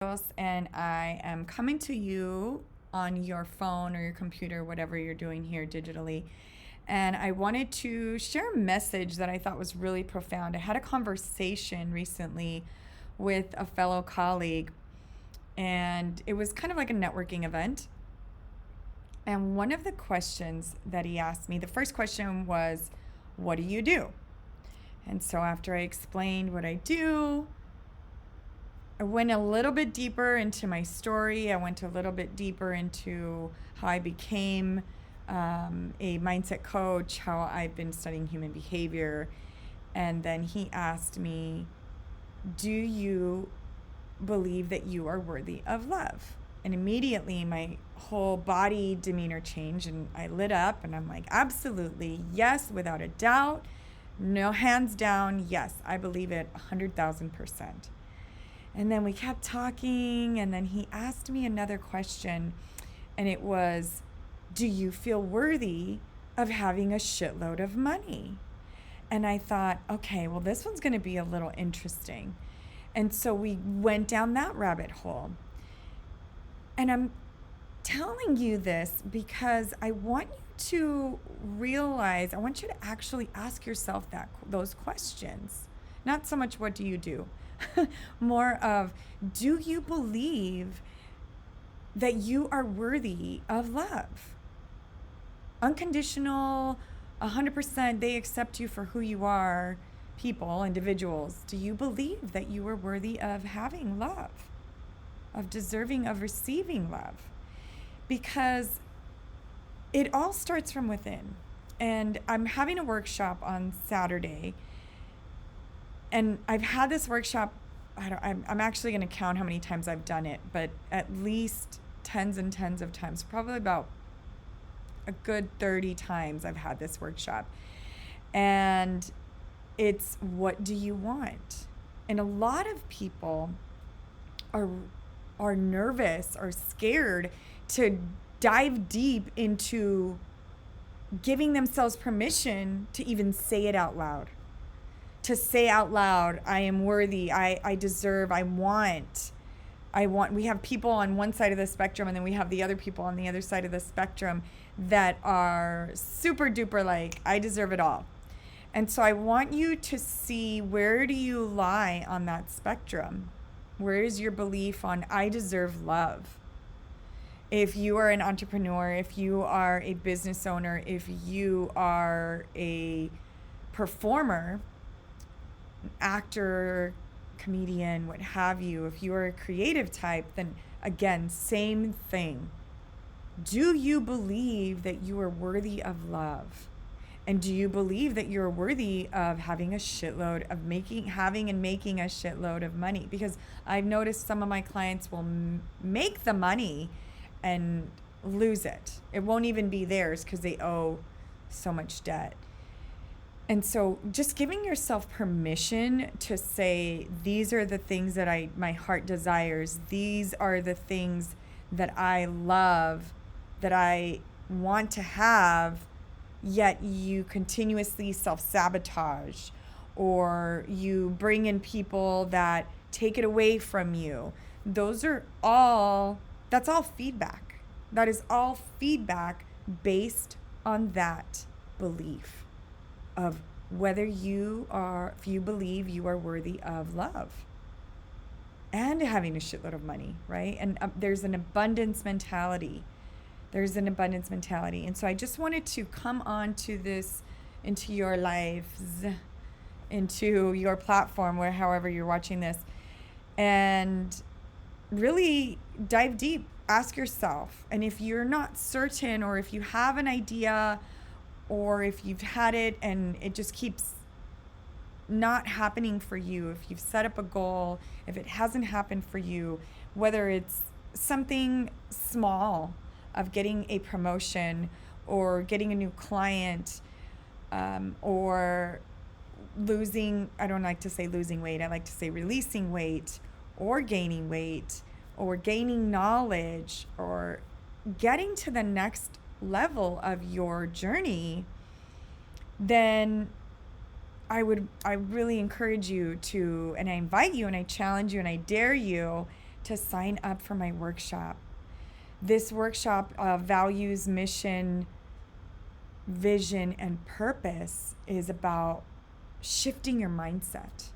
And I am coming to you on your phone or your computer, whatever you're doing here digitally. And I wanted to share a message that I thought was really profound. I had a conversation recently with a fellow colleague, and it was kind of like a networking event. And one of the questions that he asked me, the first question was, "What do you do?" And so after I explained what I do, I went a little bit deeper into my story. I went a little bit deeper into how I became a mindset coach, how I've been studying human behavior. And then he asked me, "Do you believe that you are worthy of love?" And immediately my whole body demeanor changed and I lit up and I'm like, absolutely, yes, without a doubt. No, hands down, yes, I believe it 100,000%. And then we kept talking, and then he asked me another question, and it was, "Do you feel worthy of having a shitload of money?" And I thought, okay, well, this one's going to be a little interesting. And so we went down that rabbit hole. And I'm telling you this because I want you to realize, I want you to actually ask yourself those questions. Not so much what do you do, more of do you believe that you are worthy of love? Unconditional, 100%, they accept you for who you are, people, individuals. Do you believe that you are worthy of having love, of deserving of receiving love? Because it all starts from within. And I'm having a workshop on Saturday. And I've had this workshop, I'm actually going to count how many times I've done it, but at least tens and tens of times, probably about a good 30 times I've had this workshop. And it's, what do you want? And a lot of people are nervous or scared to dive deep into giving themselves permission to even say it out loud. To say out loud, I am worthy, I deserve, I want. We have people on one side of the spectrum, and then we have the other people on the other side of the spectrum that are super duper like, I deserve it all. And so I want you to see, where do you lie on that spectrum? Where is your belief on I deserve love? If you are an entrepreneur, if you are a business owner, if you are a performer, actor, comedian, what have you, if you are a creative type, then again, same thing. Do you believe that you are worthy of love? And do you believe that you're worthy of having a shitload of having and making a shitload of money? Because I've noticed some of my clients will make the money and lose it. It won't even be theirs because they owe so much debt. And so just giving yourself permission to say, these are the things that my heart desires. These are the things that I love, that I want to have, yet you continuously self-sabotage, or you bring in people that take it away from you. That's all feedback. That is all feedback based on that belief of if you believe you are worthy of love and having a shitload of money, right? And there's an abundance mentality. And so I just wanted to come on to this, into your lives, into your platform, however you're watching this, and really dive deep. Ask yourself. And if you're not certain, or if you have an idea, or if you've had it and it just keeps not happening for you, if you've set up a goal, if it hasn't happened for you, whether it's something small of getting a promotion or getting a new client, or I don't like to say losing weight, I like to say releasing weight, or gaining weight, or gaining knowledge, or getting to the next level of your journey, then I really encourage you to, and I invite you, and I challenge you, and I dare you to sign up for my workshop. This workshop, values, mission, vision, and purpose, is about shifting your mindset.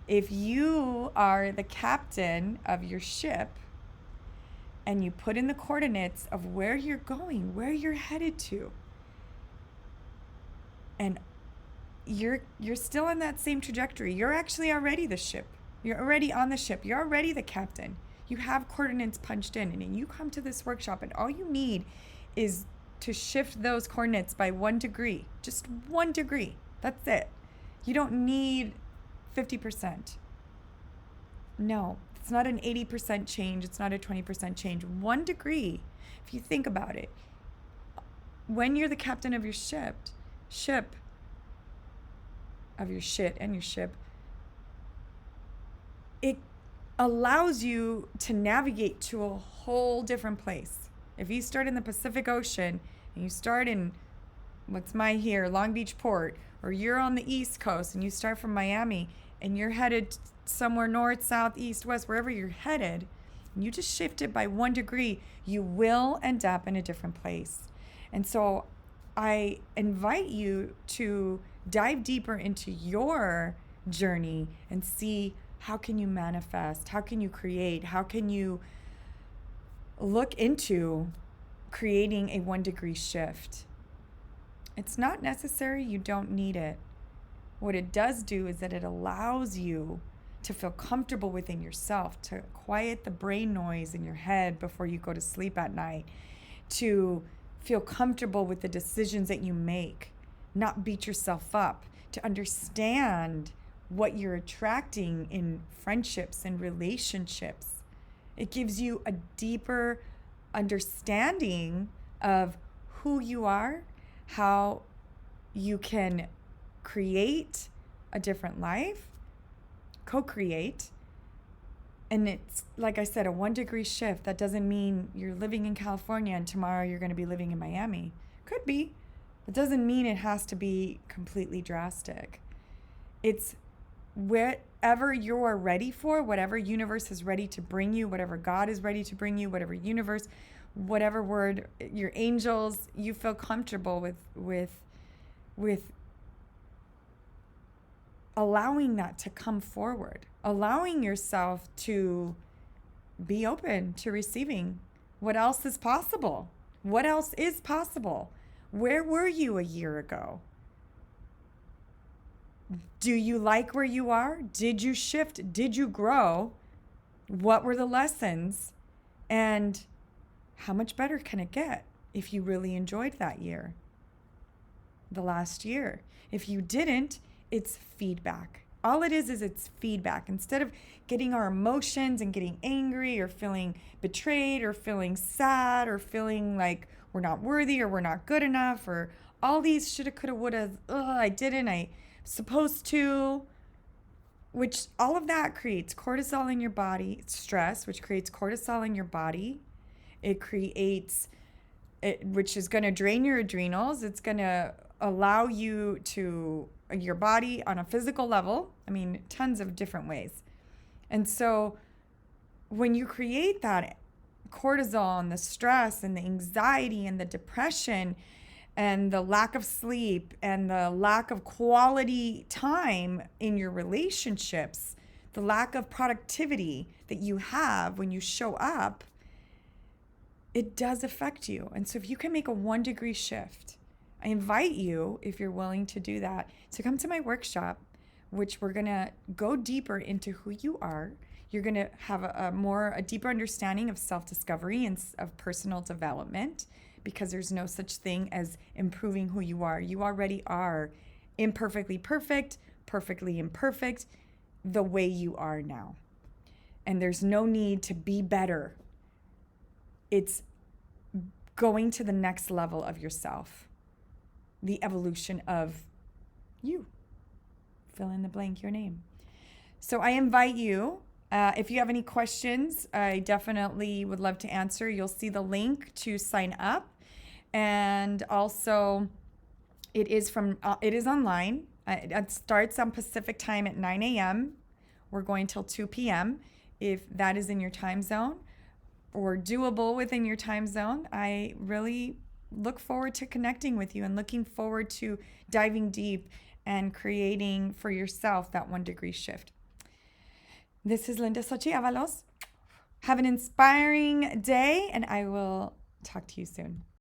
If you are the captain of your ship and you put in the coordinates of where you're going, where you're headed to, and you're still on that same trajectory, you're actually already the ship. You're already on the ship. You're already the captain. You have coordinates punched in, and you come to this workshop, and all you need is to shift those coordinates by 1 degree, just 1 degree. That's it. You don't need 50%. No, it's not an 80% change. It's not a 20% change. 1 degree, if you think about it. When you're the captain of your ship, of your shit and your ship, it allows you to navigate to a whole different place. If you start in the Pacific Ocean and you start in Long Beach Port, or you're on the East Coast and you start from Miami and you're headed somewhere north, south, east, west, wherever you're headed, and you just shift it by 1 degree, you will end up in a different place. And so I invite you to dive deeper into your journey and see, how can you manifest? How can you create? How can you look into creating a 1 degree shift? It's not necessary. You don't need it. What it does do is that it allows you to feel comfortable within yourself, to quiet the brain noise in your head before you go to sleep at night, to feel comfortable with the decisions that you make, not beat yourself up, to understand what you're attracting in friendships and relationships. It gives you a deeper understanding of who you are, how you can create a different life, co-create. And it's, like I said, a 1 degree shift. That doesn't mean you're living in California and tomorrow you're going to be living in Miami. Could be. It doesn't mean it has to be completely drastic. It's wherever you're ready for, whatever universe is ready to bring you, whatever God is ready to bring you, whatever universe, whatever word, your angels, you feel comfortable with allowing that to come forward, allowing yourself to be open to receiving what else is possible. What else is possible? Where were you a year ago? Do you like where you are? Did you shift? Did you grow? What were the lessons? And how much better can it get if you really enjoyed that year, the last year? If you didn't, it's feedback. All it is it's feedback. Instead of getting our emotions and getting angry or feeling betrayed or feeling sad or feeling like we're not worthy or we're not good enough or all these shoulda, coulda, woulda, I didn't, I supposed to, which all of that creates cortisol in your body, stress, which creates cortisol in your body. It creates it, which is going to drain your adrenals. It's going to allow you to, your body on a physical level, I mean, tons of different ways. And so when you create that cortisol and the stress and the anxiety and the depression and the lack of sleep and the lack of quality time in your relationships, the lack of productivity that you have when you show up, it does affect you. And so if you can make a 1 degree shift, I invite you, if you're willing to do that, to come to my workshop, which we're going to go deeper into who you are. You're going to have a deeper understanding of self-discovery and of personal development, because there's no such thing as improving who you are. You already are imperfectly perfect, perfectly imperfect, the way you are now. And there's no need to be better. It's going to the next level of yourself, the evolution of you. Fill in the blank, your name. So I invite you, if you have any questions, I definitely would love to answer. You'll see the link to sign up. And also, it is online. It starts on Pacific time at 9 a.m. We're going till 2 p.m. if that is in your time zone or doable within your time zone, I really look forward to connecting with you and looking forward to diving deep and creating for yourself that 1 degree shift. This is Linda Sochi Avalos. Have an inspiring day, and I will talk to you soon.